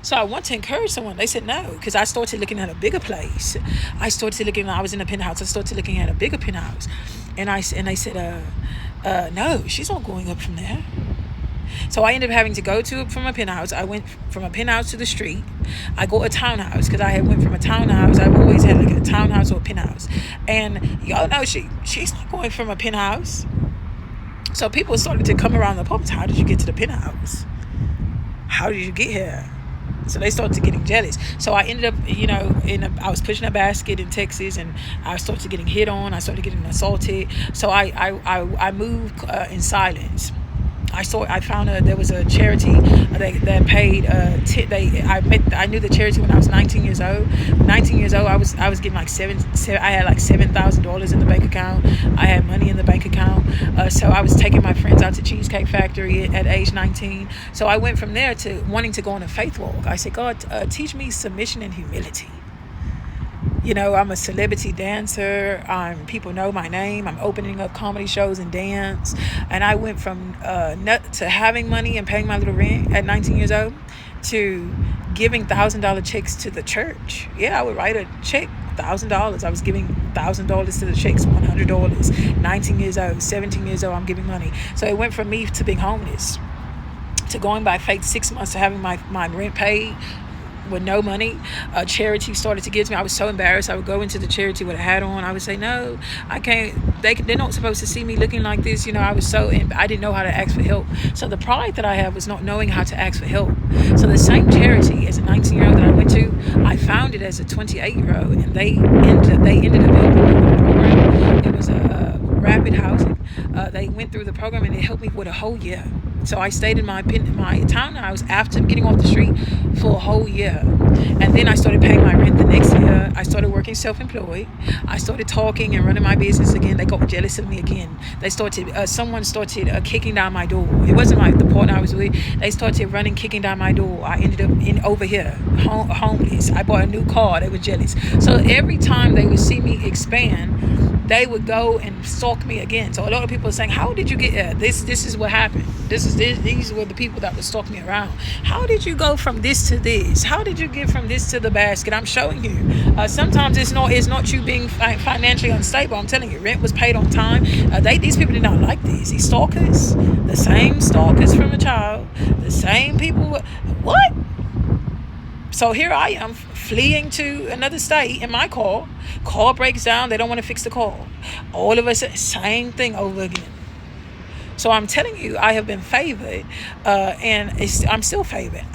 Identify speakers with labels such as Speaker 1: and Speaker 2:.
Speaker 1: So I want to encourage someone. They said no, because I started looking at a bigger place. I was in a penthouse. I started looking at a bigger penthouse. And they said, no, she's not going up from there. So I ended up having to go from a penthouse. I went from a penthouse to the street. I got a townhouse because I had went from a townhouse. I've always had like a townhouse or a penthouse. And y'all know she's not going from a penthouse. So people started to come around the apartment. How did you get to the penthouse? How did you get here? So they started getting jealous. So I ended up, I was pushing a basket in Texas, and I started getting hit on. I started getting assaulted. So I moved in silence. I found there was a charity that paid. I knew the charity when I was 19 years old. 19 years old, I was getting like I had like $7,000 in the bank account. I had money in the bank account. So I was taking my friends out to Cheesecake Factory at age 19. So I went from there to wanting to go on a faith walk. I said, God, teach me submission and humility. I'm a celebrity dancer. People know my name. I'm opening up comedy shows and dance. And I went from to having money and paying my little rent at 19 years old to giving $1,000 checks to the church. Yeah, I would write a check, $1,000. I was giving $1,000 to the checks, $100. 19 years old, 17 years old, I'm giving money. So it went from me to being homeless, to going by faith 6 months to having my rent paid with no money. Charity started to give to me. I was so embarrassed. I would go into the charity with a hat on. I would say, no, I can't. They're not supposed to see me looking like this. I didn't know how to ask for help. So the pride that I have was not knowing how to ask for help. So the same charity as a 19-year-old that I went to, I found it as a 28-year-old, and they ended up helping me with the program. It was a rapid housing. They went through the program, and it helped me with a whole year. So I stayed in my townhouse after getting off the street for a whole year. And then I started paying my rent the next year. I started working self-employed. I started talking and running my business again. They got jealous of me again. Someone started kicking down my door. It wasn't the partner I was with. They started kicking down my door. I ended up over here, homeless. I bought a new car. They were jealous. So every time they would see me expand, they would go and stalk me again. So a lot of people are saying, how did you get here? This is what happened. These were the people that would stalk me around. How did you go from this to this? How did you get from this to the basket? I'm showing you. Sometimes it's not you being financially unstable. I'm telling you, rent was paid on time. These people did not like this. These stalkers, the same stalkers from a child, the same people. What? So here I am fleeing to another state in my car. Car breaks down. They don't want to fix the car. All of us, same thing over again. So I'm telling you, I have been favored, and I'm still favored.